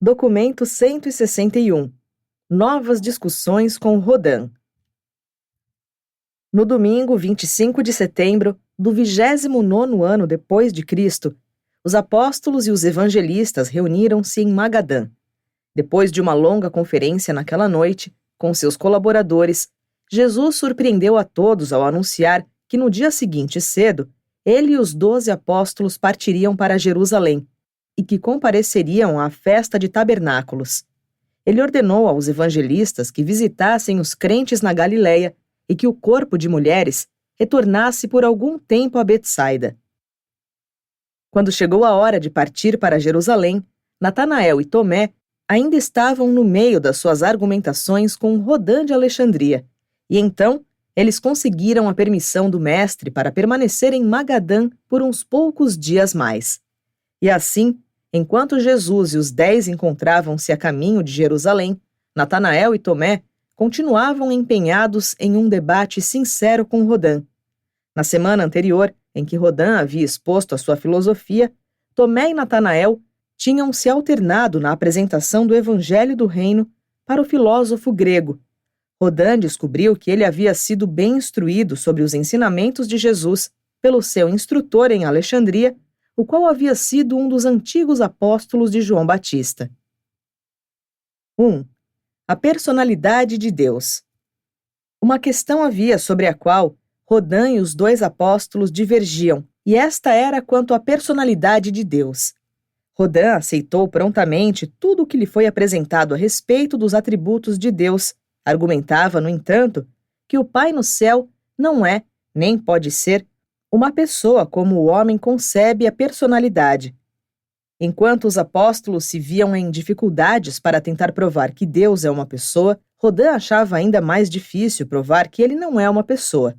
Documento 161. Novas discussões com Rodin. No domingo 25 de setembro do 29º ano depois de Cristo, os apóstolos e os evangelistas reuniram-se em Magadã. Depois de uma longa conferência naquela noite, com seus colaboradores, Jesus surpreendeu a todos ao anunciar que no dia seguinte cedo, ele e os 12 apóstolos partiriam para Jerusalém e que compareceriam à festa de tabernáculos. Ele ordenou aos evangelistas que visitassem os crentes na Galileia e que o corpo de mulheres retornasse por algum tempo a Betsaida. Quando chegou a hora de partir para Jerusalém, Natanael e Tomé ainda estavam no meio das suas argumentações com Rodin de Alexandria, e então eles conseguiram a permissão do mestre para permanecer em Magadã por uns poucos dias mais. E assim, enquanto Jesus e os 10 encontravam-se a caminho de Jerusalém, Natanael e Tomé continuavam empenhados em um debate sincero com Rodin. Na semana anterior, em que Rodin havia exposto a sua filosofia, Tomé e Natanael tinham se alternado na apresentação do Evangelho do Reino para o filósofo grego. Rodin descobriu que ele havia sido bem instruído sobre os ensinamentos de Jesus pelo seu instrutor em Alexandria, o qual havia sido um dos antigos apóstolos de João Batista. 1. A personalidade de Deus. Uma questão havia sobre a qual Rodin e os 2 apóstolos divergiam, e esta era quanto à personalidade de Deus. Rodin aceitou prontamente tudo o que lhe foi apresentado a respeito dos atributos de Deus. Argumentava, no entanto, que o Pai no céu não é, nem pode ser, uma pessoa como o homem concebe a personalidade. Enquanto os apóstolos se viam em dificuldades para tentar provar que Deus é uma pessoa, Rodin achava ainda mais difícil provar que ele não é uma pessoa.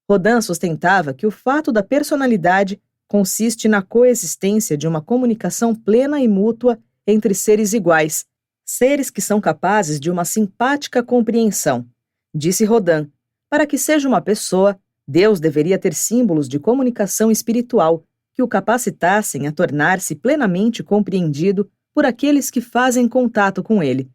Rodin sustentava que o fato da personalidade consiste na coexistência de uma comunicação plena e mútua entre seres iguais, seres que são capazes de uma simpática compreensão. Disse Rodin, para que seja uma pessoa, Deus deveria ter símbolos de comunicação espiritual que o capacitassem a tornar-se plenamente compreendido por aqueles que fazem contato com ele.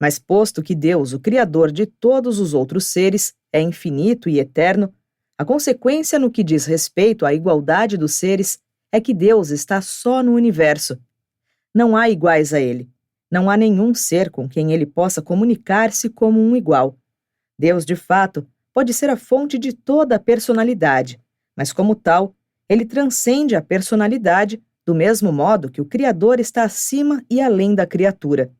Mas posto que Deus, o Criador de todos os outros seres, é infinito e eterno, a consequência no que diz respeito à igualdade dos seres é que Deus está só no universo. Não há iguais a ele. Não há nenhum ser com quem ele possa comunicar-se como um igual. Deus, de fato, pode ser a fonte de toda a personalidade, mas como tal, ele transcende a personalidade do mesmo modo que o Criador está acima e além da criatura.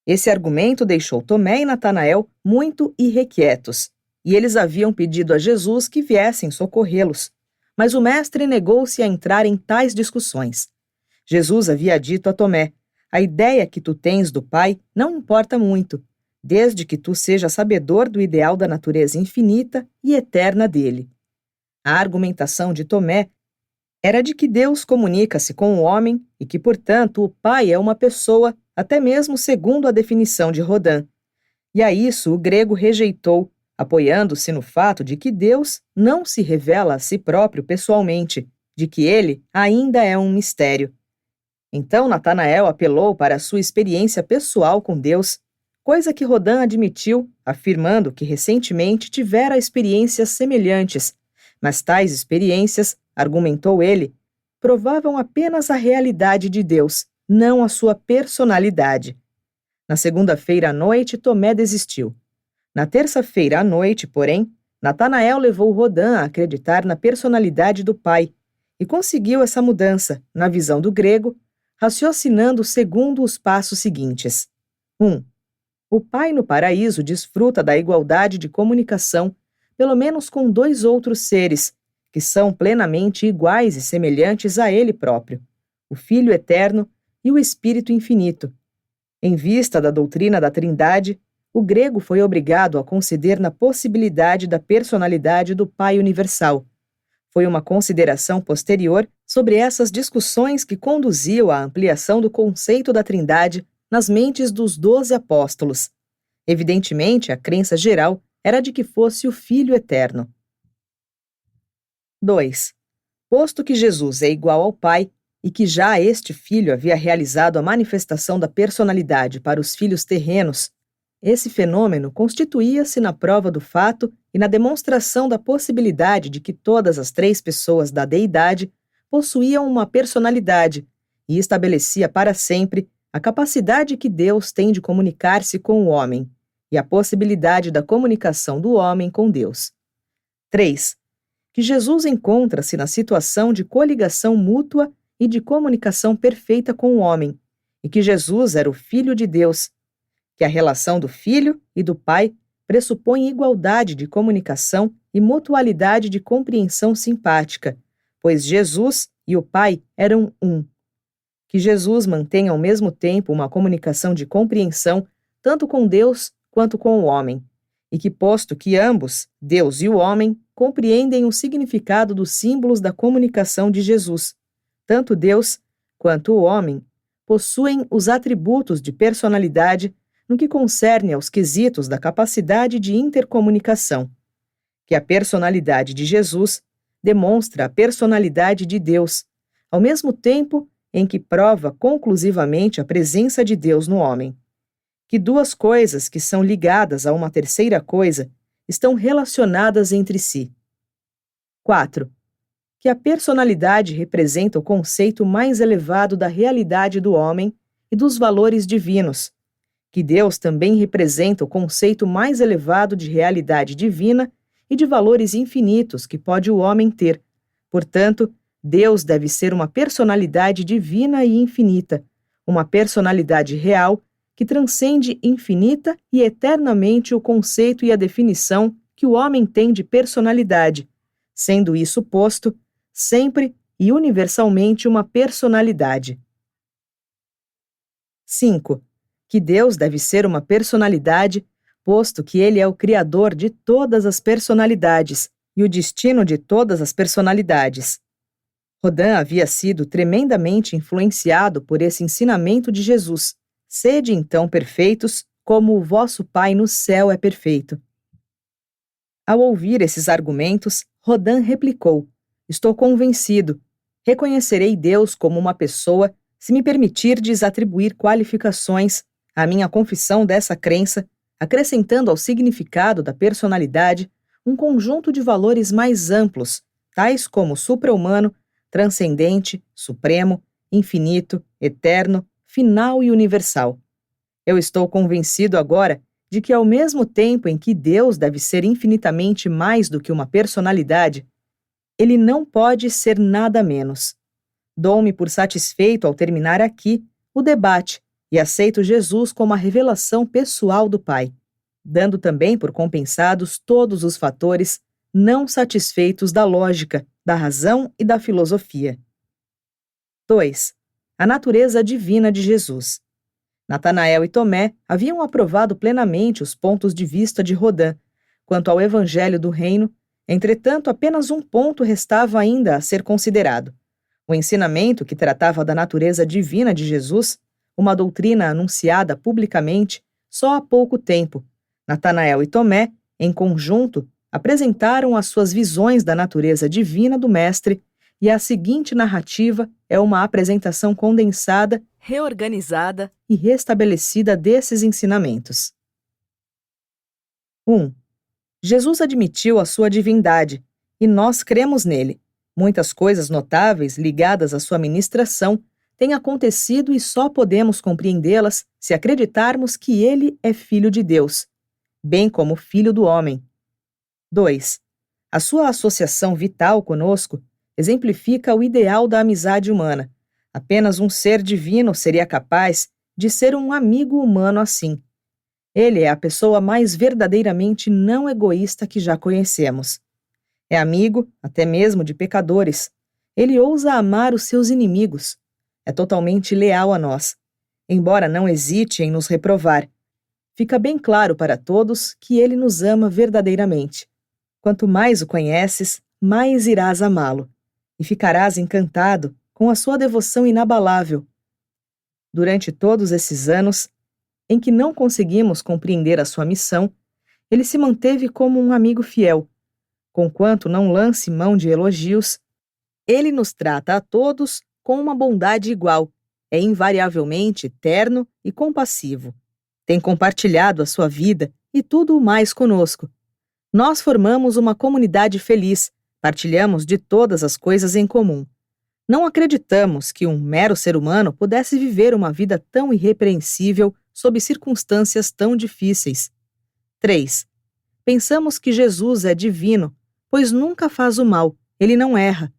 Esse argumento deixou Tomé e Natanael muito irrequietos, e eles haviam pedido a Jesus que viessem socorrê-los, mas o mestre negou-se a entrar em tais discussões. Jesus havia dito a Tomé, a ideia que tu tens do Pai não importa muito, desde que tu sejas sabedor do ideal da natureza infinita e eterna dele. A argumentação de Tomé era de que Deus comunica-se com o homem e que, portanto, o Pai é uma pessoa, até mesmo segundo a definição de Rodin. E a isso o grego rejeitou, apoiando-se no fato de que Deus não se revela a si próprio pessoalmente, de que ele ainda é um mistério. Então Natanael apelou para a sua experiência pessoal com Deus, coisa que Rodin admitiu, afirmando que recentemente tivera experiências semelhantes, mas tais experiências, argumentou ele, provavam apenas a realidade de Deus, não a sua personalidade. Na segunda-feira à noite, Tomé desistiu. Na terça-feira à noite, porém, Natanael levou Rodin a acreditar na personalidade do Pai e conseguiu essa mudança, na visão do grego, raciocinando segundo os passos seguintes. 1. O Pai no paraíso desfruta da igualdade de comunicação, pelo menos com 2 outros seres, que são plenamente iguais e semelhantes a ele próprio, o Filho eterno e o Espírito infinito. Em vista da doutrina da Trindade, o grego foi obrigado a conceder na possibilidade da personalidade do Pai universal. Foi uma consideração posterior sobre essas discussões que conduziu à ampliação do conceito da Trindade nas mentes dos 12 apóstolos. Evidentemente, a crença geral era de que fosse o Filho eterno. 2. Posto que Jesus é igual ao Pai, e que já este filho havia realizado a manifestação da personalidade para os filhos terrenos, esse fenômeno constituía-se na prova do fato e na demonstração da possibilidade de que todas as três pessoas da deidade possuíam uma personalidade e estabelecia para sempre a capacidade que Deus tem de comunicar-se com o homem e a possibilidade da comunicação do homem com Deus. 3. Que Jesus encontra-se na situação de coligação mútua e de comunicação perfeita com o homem, e que Jesus era o Filho de Deus, que a relação do Filho e do Pai pressupõe igualdade de comunicação e mutualidade de compreensão simpática, pois Jesus e o Pai eram um. Que Jesus mantém ao mesmo tempo uma comunicação de compreensão tanto com Deus quanto com o homem, e que, posto que ambos, Deus e o homem, compreendem o significado dos símbolos da comunicação de Jesus, tanto Deus quanto o homem possuem os atributos de personalidade no que concerne aos quesitos da capacidade de intercomunicação, que a personalidade de Jesus demonstra a personalidade de Deus, ao mesmo tempo em que prova conclusivamente a presença de Deus no homem, que duas coisas que são ligadas a uma terceira coisa estão relacionadas entre si. 4. Que a personalidade representa o conceito mais elevado da realidade do homem e dos valores divinos, que Deus também representa o conceito mais elevado de realidade divina e de valores infinitos que pode o homem ter. Portanto, Deus deve ser uma personalidade divina e infinita, uma personalidade real que transcende infinita e eternamente o conceito e a definição que o homem tem de personalidade, sendo isso posto sempre e universalmente uma personalidade. 5. Que Deus deve ser uma personalidade, posto que ele é o criador de todas as personalidades e o destino de todas as personalidades. Rodin havia sido tremendamente influenciado por esse ensinamento de Jesus. Sede então perfeitos, como o vosso Pai no céu é perfeito. Ao ouvir esses argumentos, Rodin replicou: estou convencido. Reconhecerei Deus como uma pessoa se me permitirdes atribuir qualificações à minha confissão dessa crença, acrescentando ao significado da personalidade um conjunto de valores mais amplos, tais como supra-humano, transcendente, supremo, infinito, eterno, final e universal. Eu estou convencido agora de que, ao mesmo tempo em que Deus deve ser infinitamente mais do que uma personalidade, ele não pode ser nada menos. Dou-me por satisfeito ao terminar aqui o debate e aceito Jesus como a revelação pessoal do Pai, dando também por compensados todos os fatores não satisfeitos da lógica, da razão e da filosofia. 2. A natureza divina de Jesus. Natanael e Tomé haviam aprovado plenamente os pontos de vista de Rodin quanto ao Evangelho do Reino, entretanto apenas um ponto restava ainda a ser considerado: o ensinamento que tratava da natureza divina de Jesus, uma doutrina anunciada publicamente só há pouco tempo. Natanael e Tomé, em conjunto, apresentaram as suas visões da natureza divina do Mestre, e a seguinte narrativa é uma apresentação condensada, reorganizada e restabelecida desses ensinamentos. 1. Jesus admitiu a sua divindade, e nós cremos nele. Muitas coisas notáveis ligadas à sua ministração têm acontecido e só podemos compreendê-las se acreditarmos que ele é Filho de Deus, bem como Filho do homem. 2. A sua associação vital conosco exemplifica o ideal da amizade humana. Apenas um ser divino seria capaz de ser um amigo humano assim. Ele é a pessoa mais verdadeiramente não egoísta que já conhecemos. É amigo, até mesmo de pecadores. Ele ousa amar os seus inimigos. É totalmente leal a nós, embora não hesite em nos reprovar. Fica bem claro para todos que ele nos ama verdadeiramente. Quanto mais o conheces, mais irás amá-lo, e ficarás encantado com a sua devoção inabalável. Durante todos esses anos, em que não conseguimos compreender a sua missão, ele se manteve como um amigo fiel. Conquanto não lance mão de elogios, ele nos trata a todos com uma bondade igual, é invariavelmente terno e compassivo. Tem compartilhado a sua vida e tudo o mais conosco. Nós formamos uma comunidade feliz, partilhamos de todas as coisas em comum. Não acreditamos que um mero ser humano pudesse viver uma vida tão irrepreensível sob circunstâncias tão difíceis. 3. Pensamos que Jesus é divino, pois nunca faz o mal, ele não erra.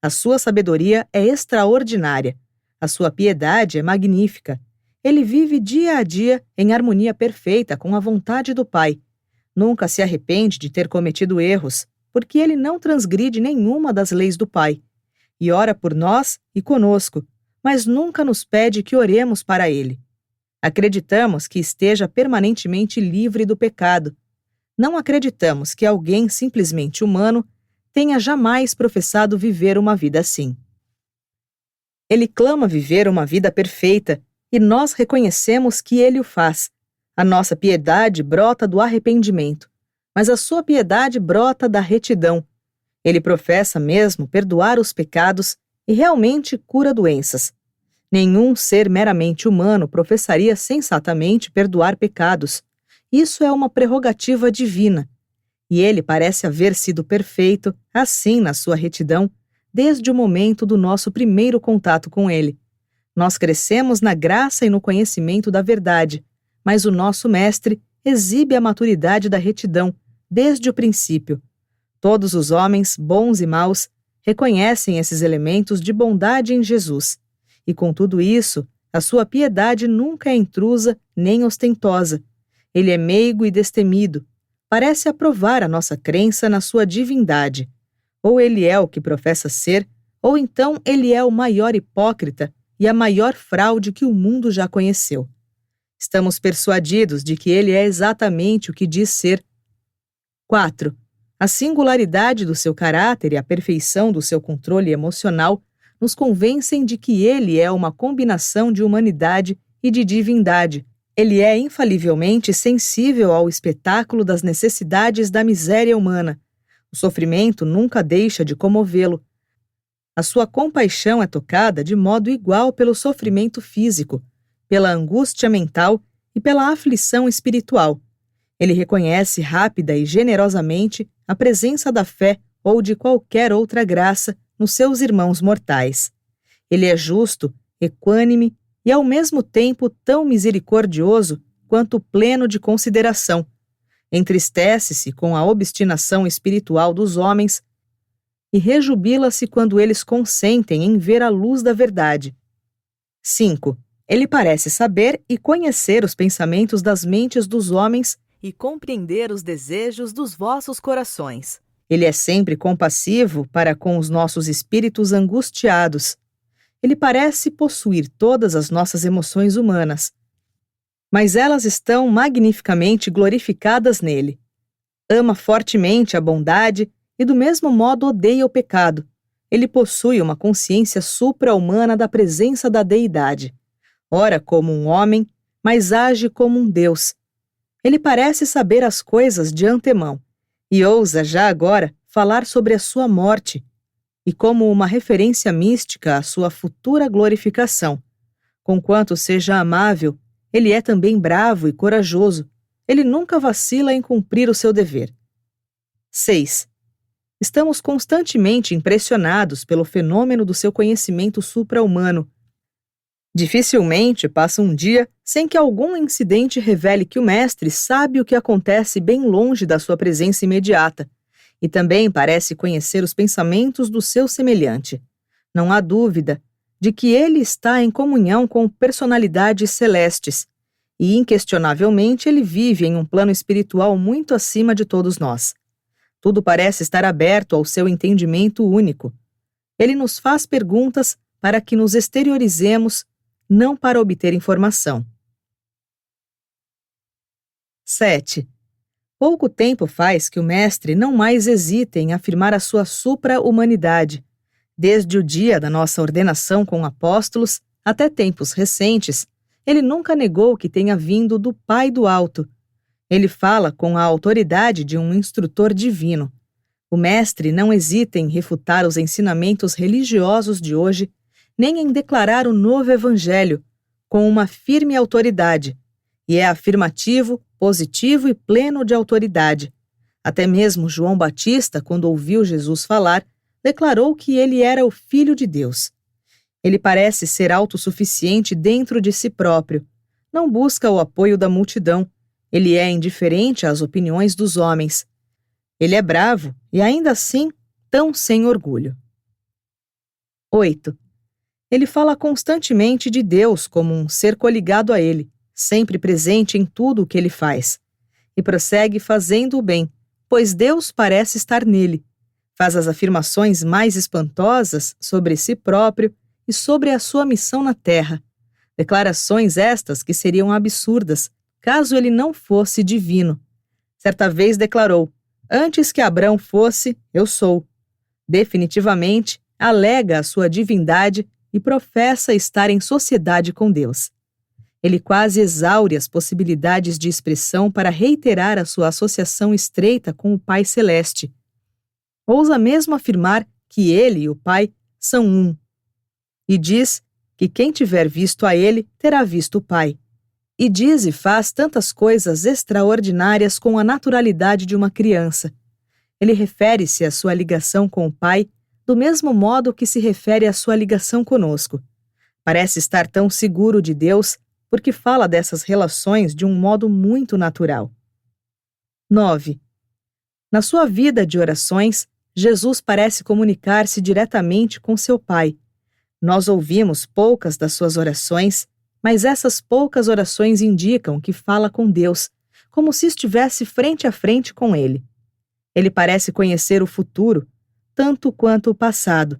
A sua sabedoria é extraordinária. A sua piedade é magnífica. Ele vive dia a dia em harmonia perfeita com a vontade do Pai. Nunca se arrepende de ter cometido erros, porque ele não transgride nenhuma das leis do Pai. E ora por nós e conosco, mas nunca nos pede que oremos para ele. Acreditamos que esteja permanentemente livre do pecado. Não acreditamos que alguém simplesmente humano tenha jamais professado viver uma vida assim. Ele clama viver uma vida perfeita, e nós reconhecemos que ele o faz. A nossa piedade brota do arrependimento, mas a sua piedade brota da retidão. Ele professa mesmo perdoar os pecados e realmente cura doenças. Nenhum ser meramente humano professaria sensatamente perdoar pecados. Isso é uma prerrogativa divina. E ele parece haver sido perfeito, assim na sua retidão, desde o momento do nosso primeiro contato com ele. Nós crescemos na graça e no conhecimento da verdade, mas o nosso mestre exibe a maturidade da retidão desde o princípio. Todos os homens, bons e maus, reconhecem esses elementos de bondade em Jesus. E com tudo isso, a sua piedade nunca é intrusa nem ostentosa. Ele é meigo e destemido. Parece aprovar a nossa crença na sua divindade. Ou ele é o que professa ser, ou então ele é o maior hipócrita e a maior fraude que o mundo já conheceu. Estamos persuadidos de que ele é exatamente o que diz ser. 4. A singularidade do seu caráter e a perfeição do seu controle emocional nos convencem de que ele é uma combinação de humanidade e de divindade. Ele é infalivelmente sensível ao espetáculo das necessidades da miséria humana. O sofrimento nunca deixa de comovê-lo. A sua compaixão é tocada de modo igual pelo sofrimento físico, pela angústia mental e pela aflição espiritual. Ele reconhece rápida e generosamente a presença da fé ou de qualquer outra graça nos seus irmãos mortais. Ele é justo, equânime e ao mesmo tempo tão misericordioso quanto pleno de consideração. Entristece-se com a obstinação espiritual dos homens e rejubila-se quando eles consentem em ver a luz da verdade. 5. Ele parece saber e conhecer os pensamentos das mentes dos homens e compreender os desejos dos vossos corações. Ele é sempre compassivo para com os nossos espíritos angustiados. Ele parece possuir todas as nossas emoções humanas, mas elas estão magnificamente glorificadas nele. Ama fortemente a bondade e do mesmo modo odeia o pecado. Ele possui uma consciência supra-humana da presença da deidade. Ora como um homem, mas age como um Deus. Ele parece saber as coisas de antemão e ousa já agora falar sobre a sua morte e como uma referência mística à sua futura glorificação. Conquanto seja amável, ele é também bravo e corajoso. Ele nunca vacila em cumprir o seu dever. 6. Estamos constantemente impressionados pelo fenômeno do seu conhecimento supra-humano. Dificilmente passa um dia sem que algum incidente revele que o mestre sabe o que acontece bem longe da sua presença imediata, e também parece conhecer os pensamentos do seu semelhante. Não há dúvida de que ele está em comunhão com personalidades celestes, e inquestionavelmente ele vive em um plano espiritual muito acima de todos nós. Tudo parece estar aberto ao seu entendimento único. Ele nos faz perguntas para que nos exteriorizemos, não para obter informação. 7. Pouco tempo faz que o mestre não mais hesita em afirmar a sua supra-humanidade. Desde o dia da nossa ordenação com apóstolos até tempos recentes, ele nunca negou que tenha vindo do Pai do Alto. Ele fala com a autoridade de um instrutor divino. O mestre não hesita em refutar os ensinamentos religiosos de hoje, nem em declarar o novo evangelho, com uma firme autoridade, e é afirmativo, positivo e pleno de autoridade. Até mesmo João Batista, quando ouviu Jesus falar, declarou que ele era o Filho de Deus. Ele parece ser autossuficiente dentro de si próprio. Não busca o apoio da multidão. Ele é indiferente às opiniões dos homens. Ele é bravo e, ainda assim, tão sem orgulho. 8. Ele fala constantemente de Deus como um ser coligado a ele, sempre presente em tudo o que ele faz. E prossegue fazendo o bem, pois Deus parece estar nele. Faz as afirmações mais espantosas sobre si próprio e sobre a sua missão na terra. Declarações estas que seriam absurdas, caso ele não fosse divino. Certa vez declarou: antes que Abrão fosse, eu sou. Definitivamente, alega a sua divindade e professa estar em sociedade com Deus. Ele quase exaure as possibilidades de expressão para reiterar a sua associação estreita com o Pai Celeste. Ousa mesmo afirmar que ele e o Pai são um. E diz que quem tiver visto a ele terá visto o Pai. E diz e faz tantas coisas extraordinárias com a naturalidade de uma criança. Ele refere-se à sua ligação com o Pai do mesmo modo que se refere à sua ligação conosco. Parece estar tão seguro de Deus porque fala dessas relações de um modo muito natural. 9. Na sua vida de orações, Jesus parece comunicar-se diretamente com seu Pai. Nós ouvimos poucas das suas orações, mas essas poucas orações indicam que fala com Deus, como se estivesse frente a frente com Ele. Ele parece conhecer o futuro, tanto quanto o passado.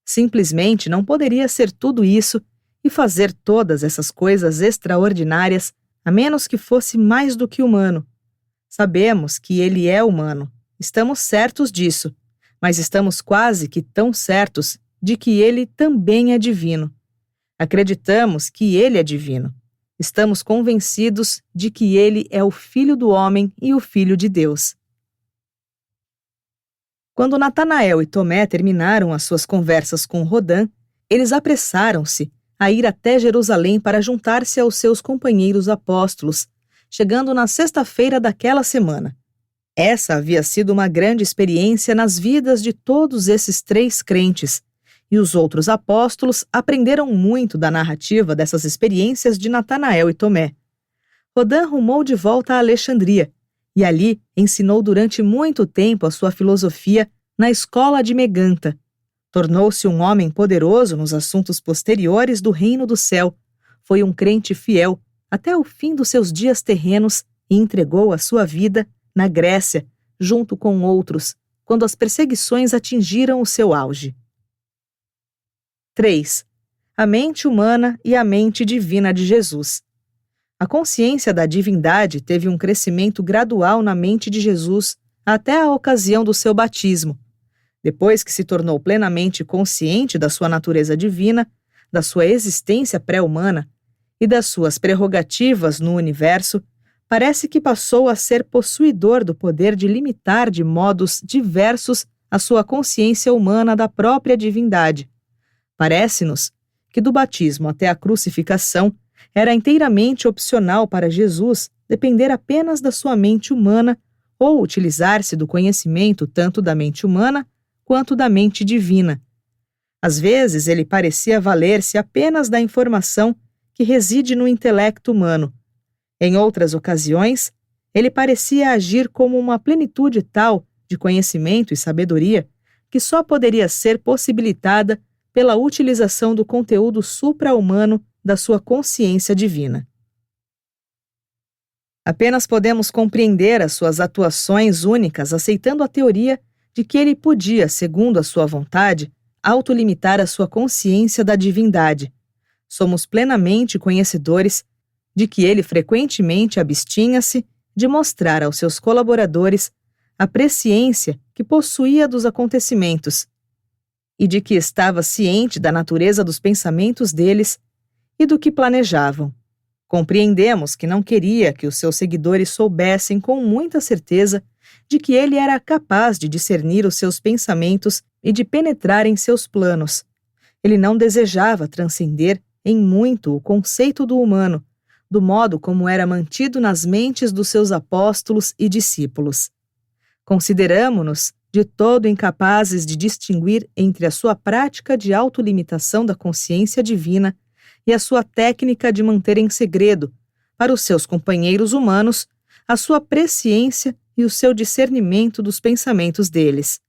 Simplesmente não poderia ser tudo isso e fazer todas essas coisas extraordinárias, a menos que fosse mais do que humano. Sabemos que ele é humano, estamos certos disso, mas estamos quase que tão certos de que ele também é divino. Acreditamos que ele é divino. Estamos convencidos de que ele é o Filho do homem e o Filho de Deus. Quando Natanael e Tomé terminaram as suas conversas com Rodin, eles apressaram-se a ir até Jerusalém para juntar-se aos seus companheiros apóstolos, chegando na sexta-feira daquela semana. Essa havia sido uma grande experiência nas vidas de todos esses 3 crentes, e os outros apóstolos aprenderam muito da narrativa dessas experiências de Natanael e Tomé. Rodin rumou de volta a Alexandria, e ali ensinou durante muito tempo a sua filosofia na escola de Meganta. Tornou-se um homem poderoso nos assuntos posteriores do reino do céu. Foi um crente fiel até o fim dos seus dias terrenos e entregou a sua vida na Grécia, junto com outros, quando as perseguições atingiram o seu auge. 3. A mente humana e a mente divina de Jesus. A consciência da divindade teve um crescimento gradual na mente de Jesus até a ocasião do seu batismo. Depois que se tornou plenamente consciente da sua natureza divina, da sua existência pré-humana e das suas prerrogativas no universo, parece que passou a ser possuidor do poder de limitar de modos diversos a sua consciência humana da própria divindade. Parece-nos que do batismo até a crucificação era inteiramente opcional para Jesus depender apenas da sua mente humana ou utilizar-se do conhecimento tanto da mente humana quanto da mente divina. Às vezes ele parecia valer-se apenas da informação que reside no intelecto humano. Em outras ocasiões, ele parecia agir como uma plenitude tal de conhecimento e sabedoria que só poderia ser possibilitada pela utilização do conteúdo supra-humano da sua consciência divina. Apenas podemos compreender as suas atuações únicas aceitando a teoria de que ele podia, segundo a sua vontade, autolimitar a sua consciência da divindade. Somos plenamente conhecedores de que ele frequentemente abstinha-se de mostrar aos seus colaboradores a presciência que possuía dos acontecimentos e de que estava ciente da natureza dos pensamentos deles e do que planejavam. Compreendemos que não queria que os seus seguidores soubessem com muita certeza de que ele era capaz de discernir os seus pensamentos e de penetrar em seus planos. Ele não desejava transcender em muito o conceito do humano, do modo como era mantido nas mentes dos seus apóstolos e discípulos. Consideramo-nos de todo incapazes de distinguir entre a sua prática de autolimitação da consciência divina e a sua técnica de manter em segredo, para os seus companheiros humanos, a sua presciência e o seu discernimento dos pensamentos deles.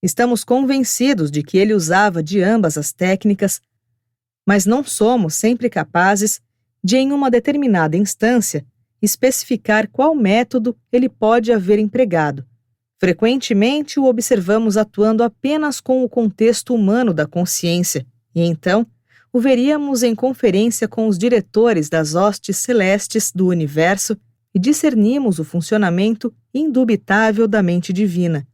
Estamos convencidos de que ele usava de ambas as técnicas, mas não somos sempre capazes de, em uma determinada instância, especificar qual método ele pode haver empregado. Frequentemente o observamos atuando apenas com o contexto humano da consciência, e então o veríamos em conferência com os diretores das hostes celestes do universo e discernimos o funcionamento indubitável da mente divina.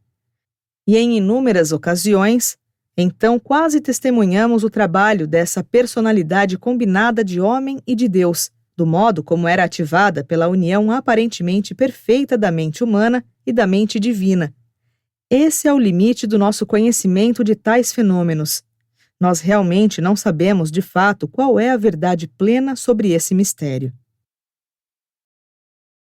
E em inúmeras ocasiões, então quase testemunhamos o trabalho dessa personalidade combinada de homem e de Deus, do modo como era ativada pela união aparentemente perfeita da mente humana e da mente divina. Esse é o limite do nosso conhecimento de tais fenômenos. Nós realmente não sabemos de fato qual é a verdade plena sobre esse mistério.